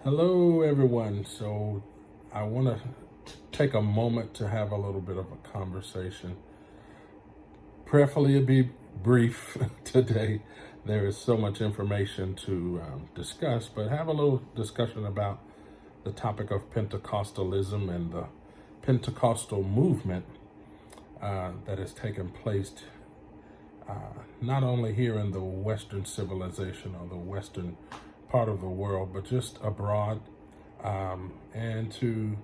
Hello, everyone. So, I want to take a moment to have a little bit of a conversation. Prayerfully, it'll be brief today. There is so much information to discuss, but have a little discussion about the topic of Pentecostalism and the Pentecostal movement that has taken place not only here in the Western civilization or the Western part of the world, but just abroad, and to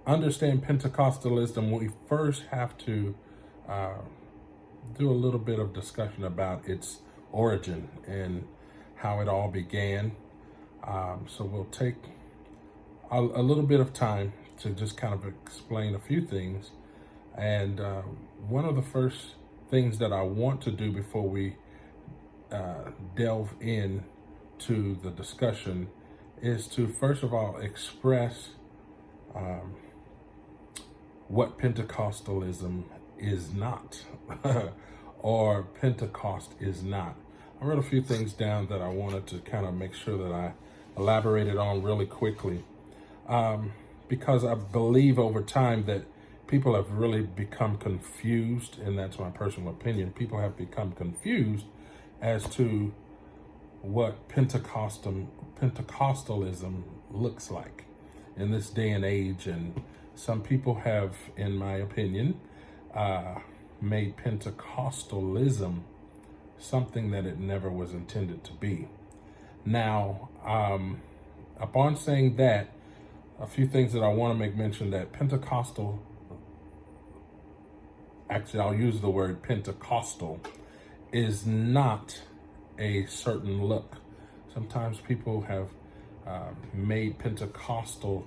understand Pentecostalism, we first have to do a little bit of discussion about its origin and how it all began. So we'll take a little bit of time to just kind of explain a few things. And one of the first things that I want to do before we delve in to the discussion is to first of all express what Pentecostalism is not or Pentecost is not. I wrote a few things down that I wanted to kind of make sure that I elaborated on really quickly, because I believe over time that people have really become confused, and that's my personal opinion. People have become confused as to what Pentecostalism looks like in this day and age. And some people have, in my opinion, made Pentecostalism something that it never was intended to be. Now, upon saying that, a few things that I want to make mention that I'll use the word Pentecostal, is not a certain look. Sometimes people have made Pentecostal,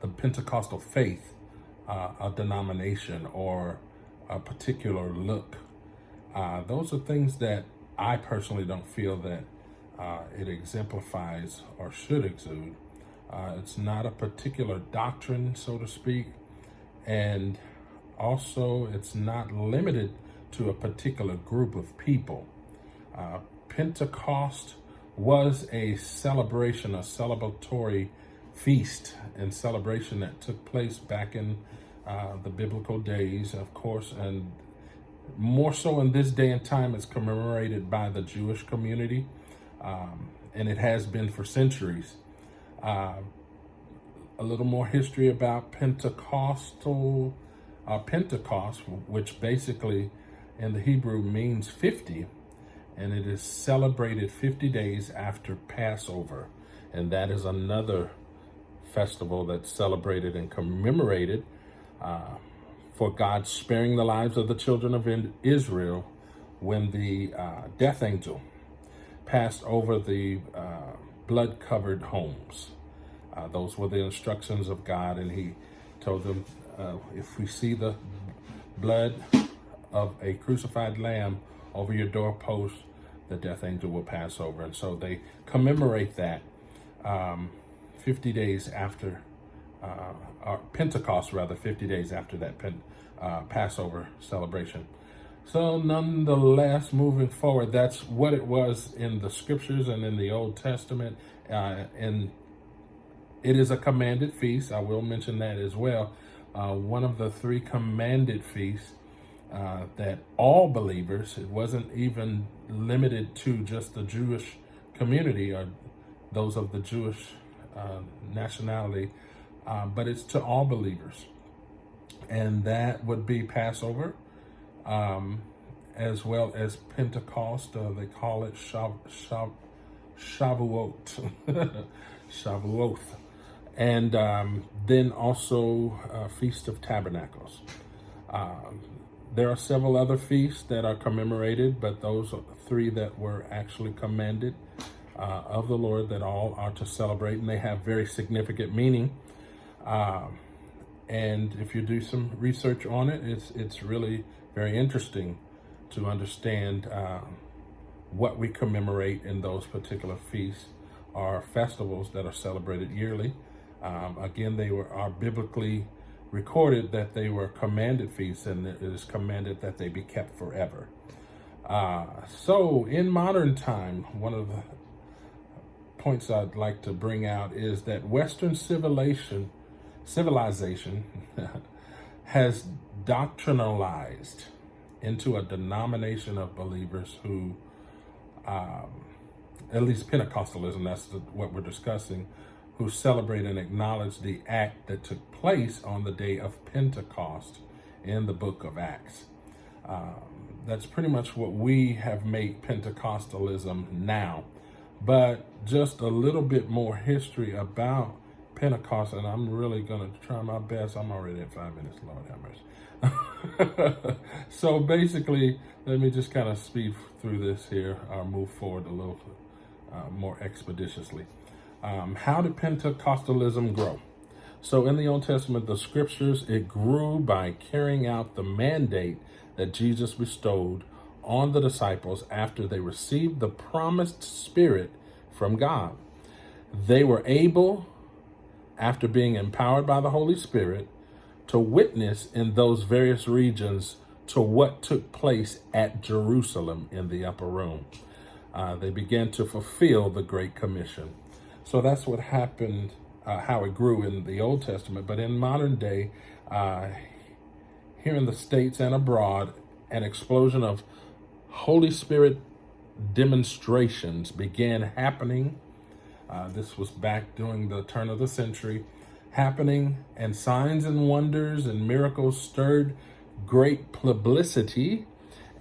the Pentecostal faith, a denomination or a particular look. Those are things that I personally don't feel that it exemplifies or should exude. It's not a particular doctrine, so to speak, and also it's not limited to a particular group of people. Pentecost was a celebration, a celebratory feast and celebration that took place back in the biblical days, of course, and more so in this day and time. It's commemorated by the Jewish community, and it has been for centuries. A little more history about Pentecost, which basically in the Hebrew means 50, and it is celebrated 50 days after Passover. And that is another festival that's celebrated and commemorated for God sparing the lives of the children of Israel when the death angel passed over the blood-covered homes. Those were the instructions of God, and he told them, if we see the blood of a crucified lamb over your doorpost, the death angel will pass over. And so they commemorate that 50 days after, or Pentecost rather, 50 days after that Passover celebration. So nonetheless, moving forward, that's what it was in the scriptures and in the Old Testament. And it is a commanded feast. I will mention that as well. One of the three commanded feasts that all believers, it wasn't even limited to just the Jewish community or those of the Jewish nationality, but it's to all believers. And that would be Passover, as well as Pentecost. They call it Shavuot. Shavuot. And then also Feast of Tabernacles. There are several other feasts that are commemorated, but those are three that were actually commanded of the Lord that all are to celebrate, and they have very significant meaning. And if you do some research on it, it's really very interesting to understand what we commemorate in those particular feasts or festivals that are celebrated yearly. Again, they are biblically recorded that they were commanded feasts, and it is commanded that they be kept forever. So in modern time, one of the points I'd like to bring out is that Western civilization has doctrinalized into a denomination of believers who, at least Pentecostalism, that's what we're discussing, who celebrate and acknowledge the act that took place on the day of Pentecost in the book of Acts. That's pretty much what we have made Pentecostalism now. But just a little bit more history about Pentecost, and I'm really going to try my best. I'm already at 5 minutes, Lord have mercy. So basically, let me just kind of speed through this here, or move forward a little more expeditiously. How did Pentecostalism grow? So in the Old Testament, the scriptures, it grew by carrying out the mandate that Jesus bestowed on the disciples after they received the promised Spirit from God. They were able, after being empowered by the Holy Spirit, to witness in those various regions to what took place at Jerusalem in the upper room. They began to fulfill the Great Commission. So that's what happened, how it grew in the Old Testament. But in modern day, here in the States and abroad, an explosion of Holy Spirit demonstrations began happening. This was back during the turn of the century, happening, and signs and wonders and miracles stirred great publicity,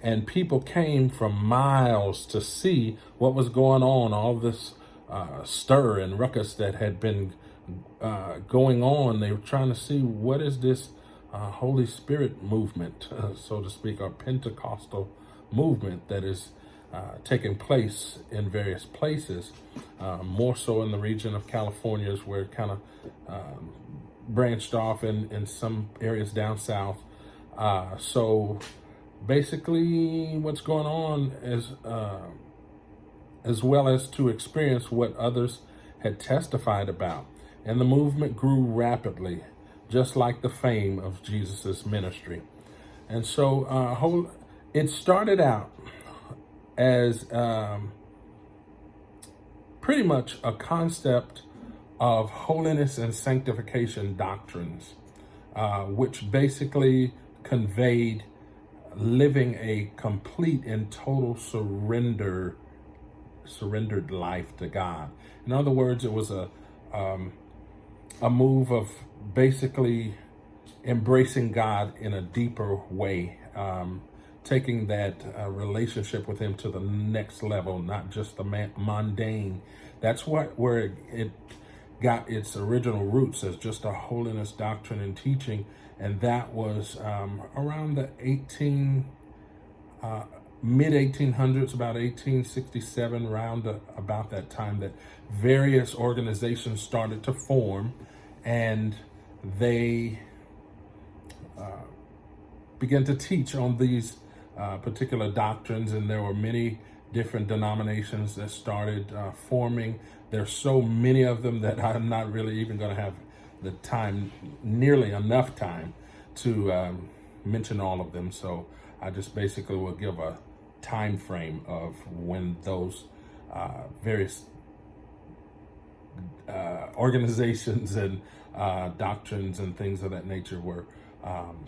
and people came from miles to see what was going on, all this stir and ruckus that had been going on. They were trying to see, what is this Holy Spirit movement, so to speak, or Pentecostal movement that is taking place in various places, more so in the region of California, is where it kind of branched off in some areas down south. So basically what's going on is, as well as to experience what others had testified about. And the movement grew rapidly, just like the fame of Jesus's ministry. And so it started out as pretty much a concept of holiness and sanctification doctrines, which basically conveyed living a complete and total surrendered life to God. In other words, it was a move of basically embracing God in a deeper way, taking that relationship with Him to the next level, not just the mundane. That's where it got its original roots, as just a holiness doctrine and teaching, and that was around the mid 1800s, about 1867, round about that time, that various organizations started to form, and they began to teach on these particular doctrines, and there were many different denominations that started forming. There's so many of them that I'm not really even going to have the time, nearly enough time, to mention all of them. So I just basically will give a time frame of when those various organizations and doctrines and things of that nature were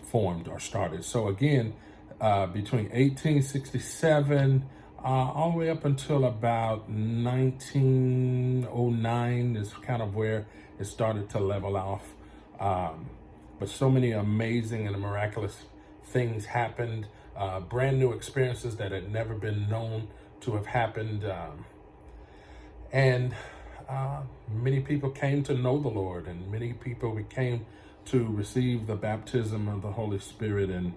formed or started. So again, between 1867 all the way up until about 1909 is kind of where it started to level off. But so many amazing and miraculous things happened, brand new experiences that had never been known to have happened. And many people came to know the Lord, and many people came to receive the baptism of the Holy Spirit, and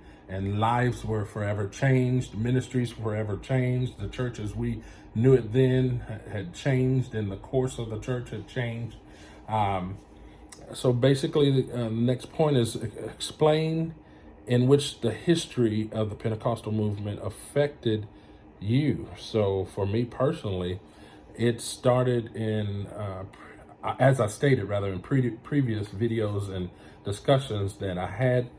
lives were forever changed, ministries forever changed. The church as we knew it then had changed, and the course of the church had changed. So basically, the next point is explain in which the history of the Pentecostal movement affected you. So for me personally, it started in, as I stated rather, in previous videos and discussions, that I had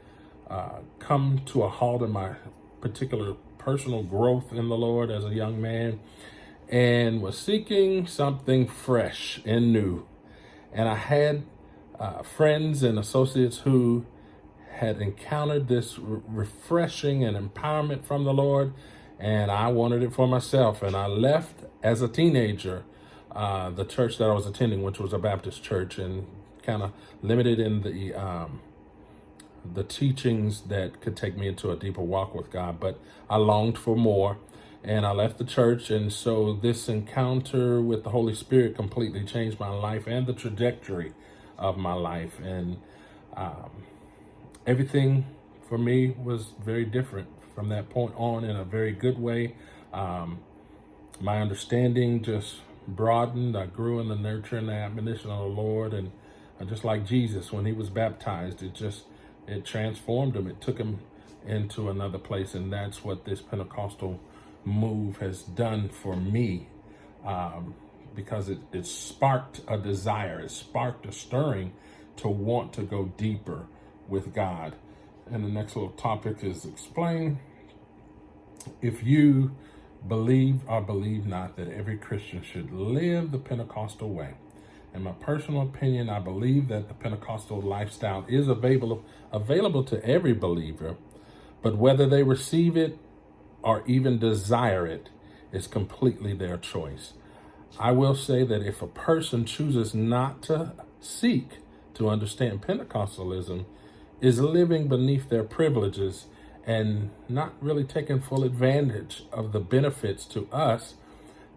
come to a halt in my particular personal growth in the Lord as a young man. and was seeking something fresh and new. And I had friends and associates who had encountered this refreshing and empowerment from the Lord, and I wanted it for myself. And I left as a teenager the church that I was attending, which was a Baptist church, and kind of limited in the teachings that could take me into a deeper walk with God. But I longed for more, and I left the church. And so this encounter with the Holy Spirit completely changed my life and the trajectory of my life. And everything for me was very different from that point on, in a very good way. My understanding just broadened. I grew in the nurture and the admonition of the Lord. And just like Jesus, when he was baptized, it transformed him. It took him into another place. And that's what this Pentecostal move has done for me, because it sparked a desire. It sparked a stirring to want to go deeper with God. And the next little topic is explain if you believe or believe not that every Christian should live the Pentecostal way. In my personal opinion, I believe that the Pentecostal lifestyle is available to every believer, but whether they receive it or even desire it is completely their choice. I will say that if a person chooses not to seek to understand Pentecostalism, is living beneath their privileges and not really taking full advantage of the benefits to us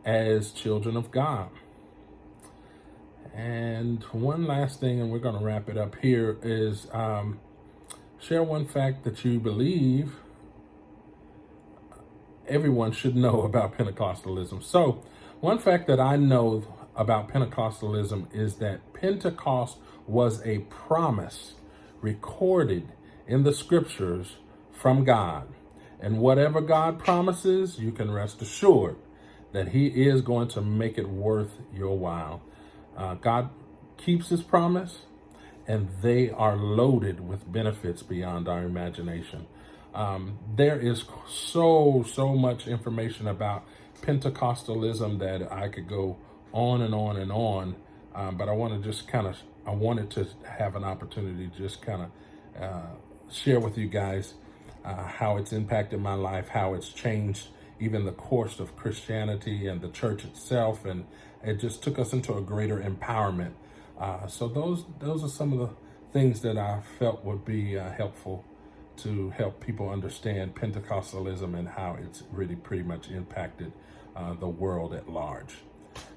as children of God. And one last thing, and we're going to wrap it up here, is share one fact that you believe everyone should know about Pentecostalism. So one fact that I know about Pentecostalism is that Pentecost was a promise recorded in the scriptures from God. And whatever God promises, you can rest assured that he is going to make it worth your while. God keeps his promise, and they are loaded with benefits beyond our imagination. There is so much information about Pentecostalism that I could go on and on and on. But I wanted to have an opportunity to just kind of share with you guys how it's impacted my life, how it's changed even the course of Christianity and the church itself. And it just took us into a greater empowerment. So those are some of the things that I felt would be helpful to help people understand Pentecostalism and how it's really pretty much impacted the world at large.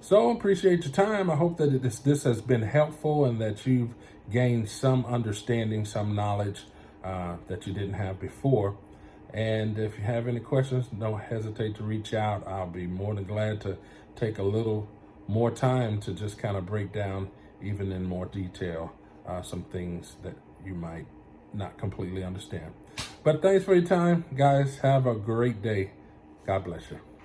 So appreciate your time. I hope that this has been helpful and that you've gained some understanding, some knowledge that you didn't have before. And if you have any questions, don't hesitate to reach out. I'll be more than glad to take a little more time to just kind of break down, even in more detail, some things that you might not completely understand. But thanks for your time, guys. Have a great day. God bless you.